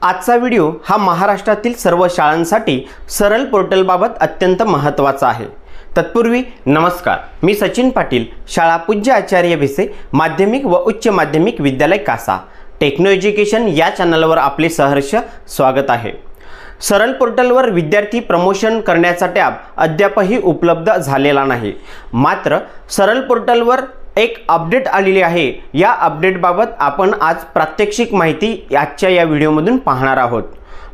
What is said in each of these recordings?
आजचा व्हिडिओ हा महाराष्ट्रातील सर्व शाळांसाठी सरल पोर्टलबाबत अत्यंत महत्त्वाचा आहे। तत्पूर्वी नमस्कार, मी सचिन पाटील, शाळा पूज्य आचार्य भिसे माध्यमिक व उच्च माध्यमिक विद्यालय कासा टेक्नो एज्युकेशन या चॅनलवर आपले सहर्ष स्वागत आहे। सरल पोर्टलवर विद्यार्थी प्रमोशन करण्याचा टॅब अद्यापही उपलब्ध झालेला नाही। मात्र सरल पोर्टलवर एक अपडेट आलेली आहे। या अपडेट बाबत आपण आज प्रात्यक्षिक माहिती आजच्या या व्हिडिओमधून पाहणार आहोत।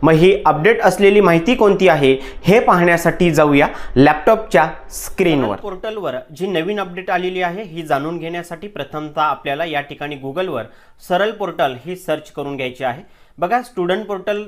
मग ही अपडेट असलेली माहिती कोणती आहे हे पाहण्यासाठी जाऊया लॅपटॉपच्या स्क्रीनवर। पोर्टलवर जी नवीन अपडेट आलेली आहे ही जाणून घेण्यासाठी प्रथमतः आपल्याला या ठिकाणी गुगलवर सरल पोर्टल ही सर्च करून घ्यायची आहे। बघा, स्टुडंट पोर्टल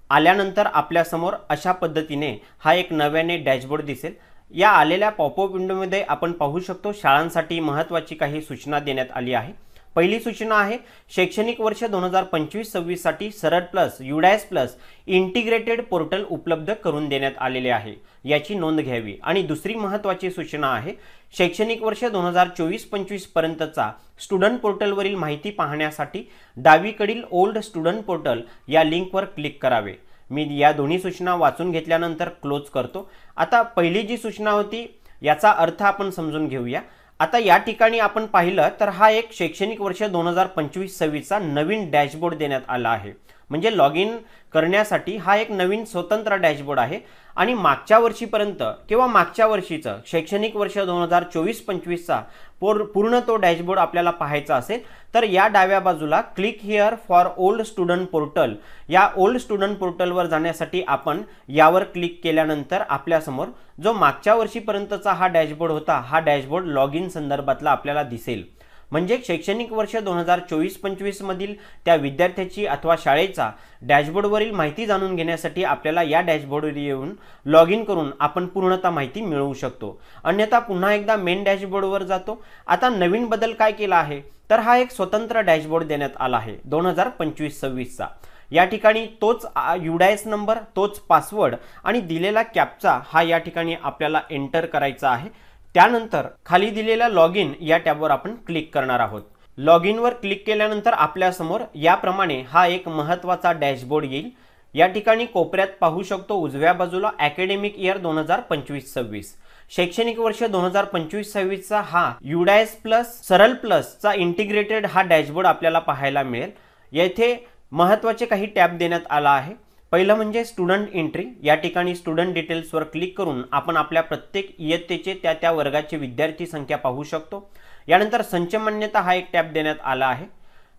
आल्यानंतर आपल्या समोर अशा पद्धतीने हा एक नव्याने डॅशबोर्ड दिसेल। या आलेल्या पॉपअप विंडोमध्ये आपण पाहू शकतो शाळांसाठी महत्त्वाची काही सूचना देण्यात आली आहे। पहिली सूचना आहे शैक्षणिक वर्ष 2025-26 साठी सरल plus UDAS plus integrated portal उपलब्ध करून देण्यात आलेले आहे, याची नोंद घ्यावी। आणि दुसरी महत्त्वाची सूचना आहे शैक्षणिक वर्ष 2024-25 पर्यंतचा स्टुडंट पोर्टलवरील माहिती पाहण्यासाठी डावीकडील ओल्ड स्टुडंट पोर्टल या लिंकवर क्लिक करावे। मी या दोन्ही सूचना वाचून घेतल्यानंतर क्लोज करतो। आता पहिली जी सूचना होती याचा अर्थ आपण समजून घेऊया। आता या ठिकाणी आपण पाहिलं तर हा एक शैक्षणिक वर्ष 2025-26 चा नवीन डॅशबोर्ड देण्यात आला आहे। म्हणजे लॉग इन करण्यासाठी हा एक नवीन स्वतंत्र डॅशबोर्ड आहे। आणि मागच्या वर्षीपर्यंत किंवा मागच्या वर्षीचं शैक्षणिक वर्ष 2024-25 चा पूर्ण तो डॅशबोर्ड आपल्याला पाहायचा असेल तर या डाव्या बाजूला click here for old student portal या ओल्ड स्टुडंट पोर्टलवर जाण्यासाठी आपण यावर क्लिक केल्यानंतर आपल्यासमोर जो मागच्या वर्षीपर्यंतचा हा डॅशबोर्ड होता हा डॅशबोर्ड लॉग इन संदर्भातला आपल्याला दिसेल। म्हणजे शैक्षणिक वर्ष 2024-25 मधील त्या विद्यार्थ्याची अथवा शाळेचा डॅशबोर्डवरील माहिती जाणून घेण्यासाठी आपल्याला या डॅशबोर्डवर येऊन लॉग इन करून आपण पूर्णतः माहिती मिळवू शकतो। अन्यथा पुन्हा एकदा मेन डॅशबोर्डवर जातो। आता नवीन बदल काय केला आहे तर हा एक स्वतंत्र डॅशबोर्ड देण्यात आला आहे 2025-26 चा। या ठिकाणी तोच UDAS नंबर, तोच पासवर्ड आणि दिलेला कॅप्चा हा या ठिकाणी आपल्याला एंटर करायचा आहे। त्यानंतर खाली दिलेल्या लॉग इन या टॅबवर आपण क्लिक करणार आहोत। लॉग इन वर क्लिक केल्यानंतर आपल्या समोर याप्रमाणे हा एक महत्त्वाचा डॅशबोर्ड येईल। या ठिकाणी कोपऱ्यात पाहू शकतो उजव्या बाजूला अकॅडमिक इयर 2025-26 शैक्षणिक वर्ष 2025-26 चा हा UDAS प्लस सरल प्लस चा इंटिग्रेटेड हा डॅशबोर्ड आपल्याला पाहायला मिळेल। येथे महत्त्वाचे काही टॅब देण्यात आला आहे। पहिलं म्हणजे स्टुडंट एंट्री। या ठिकाणी स्टुडंट डिटेल्सवर क्लिक करून आपण आपल्या प्रत्येक इयत्तेचे त्या वर्गाचे विद्यार्थी संख्या पाहू शकतो। यानंतर संच मान्यता हा एक टॅब देण्यात आला आहे।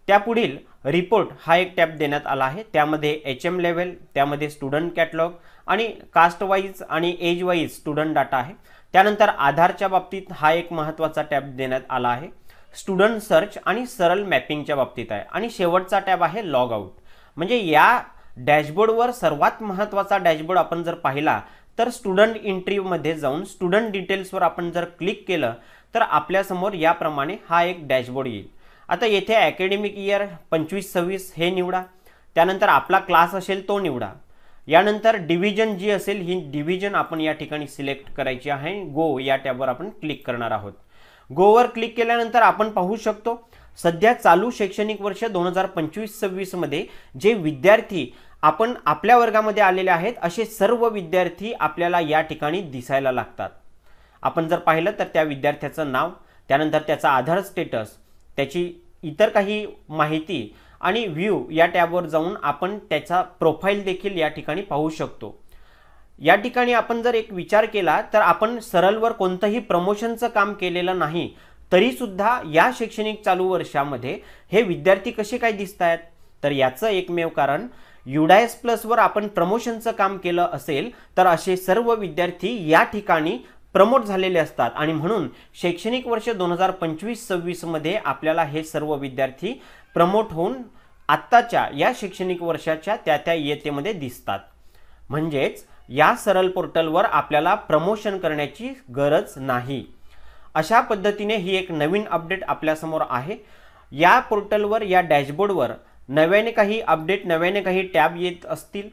त्यापुढील रिपोर्ट हा एक टॅब देण्यात आला आहे। त्यामध्ये HM लेवल, त्यामध्ये स्टुडंट कॅटलॉग आणि कास्ट वाईज आणि एज वाईज स्टुडंट डाटा आहे। त्यानंतर आधारच्या बाबतीत हा एक महत्त्वाचा टॅब देण्यात आला आहे। स्टुडंट सर्च आणि सरल मॅपिंगच्या बाबतीत आहे। आणि शेवटचा टॅब आहे लॉग आउट। म्हणजे या डॅशबोर्डवर सर्वात महत्त्वाचा डॅशबोर्ड आपण जर पाहिला तर स्टुडंट एंट्री मध्ये जाऊन स्टुडंट डिटेल्सवर आपण जर क्लिक केलं तर आपल्या समोर याप्रमाणे हा एक डॅशबोर्ड येईल। आता येथे अकॅडमिक इयर 25-26 हे निवडा। त्यानंतर आपला क्लास असेल तो निवडा। यानंतर डिव्हिजन जी असेल ही डिव्हिजन आपण या ठिकाणी सिलेक्ट करायची आहे। गो या टॅबवर आपण क्लिक करणार आहोत। गोवर क्लिक केल्यानंतर आपण पाहू शकतो सध्या चालू शैक्षणिक वर्ष 2025-26 मध्ये जे विद्यार्थी आपण आपल्या वर्गामध्ये आलेले आहेत असे सर्व विद्यार्थी आपल्याला या ठिकाणी दिसायला लागतात। आपण जर पाहिलं तर त्या विद्यार्थ्याचं नाव, त्यानंतर त्याचा आधार स्टेटस, त्याची इतर काही माहिती आणि व्ह्यू या टॅबवर जाऊन आपण त्याचा प्रोफाईल देखील या ठिकाणी पाहू शकतो। या ठिकाणी आपण जर एक विचार केला तर आपण सरलवर कोणतंही प्रमोशनचं काम केलेलं नाही तरी सुद्धा या शैक्षणिक चालू वर्षामध्ये हे विद्यार्थी कसे काय दिसत आहेत तर याचं एकमेव कारण UDAS प्लस वर आपण प्रमोशनचं काम केलं असेल तर असे सर्व विद्यार्थी या ठिकाणी प्रमोट झालेले असतात। आणि म्हणून शैक्षणिक वर्ष 2025-26 मध्ये आपल्याला हे सर्व विद्यार्थी प्रमोट होऊन आत्ताच्या या शैक्षणिक वर्षाच्या त्या इयत्तेमध्ये दिसतात। म्हणजेच या सरल पोर्टलवर आपल्याला प्रमोशन करण्याची गरज नाही। अशा पद्धतीने ही एक नवीन अपडेट आपल्यासमोर आहे। या पोर्टलवर या डॅशबोर्डवर नव्याने काही अपडेट, नव्याने काही टॅब येत असतील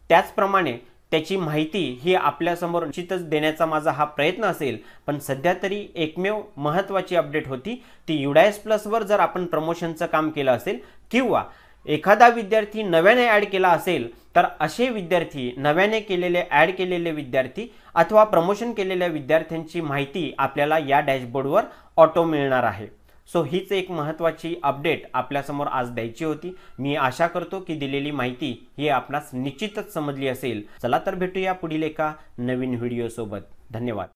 त्याचप्रमाणे त्याची माहिती ही आपल्यासमोर निश्चितच देण्याचा माझा हा प्रयत्न असेल। पण सध्या तरी एकमेव महत्त्वाची अपडेट होती ती UDAS प्लस वर जर आपण प्रमोशनचं काम केलं असेल किंवा एखादा विद्यार्थी नव्याने ॲड केला असेल तर असे विद्यार्थी, नव्याने ॲड केलेले विद्यार्थी अथवा प्रमोशन केलेल्या विद्यार्थ्यांची माहिती आपल्याला या डॅशबोर्डवर ऑटो मिळणार आहे. सो हीच एक महत्त्वाची अपडेट आपल्यासमोर आज द्यायची होती. मी आशा करतो की दिलेली माहिती ही आपणास निश्चितच समजली असेल. चला तर भेटूया पुढील एका नवीन व्हिडिओ सोबत. धन्यवाद.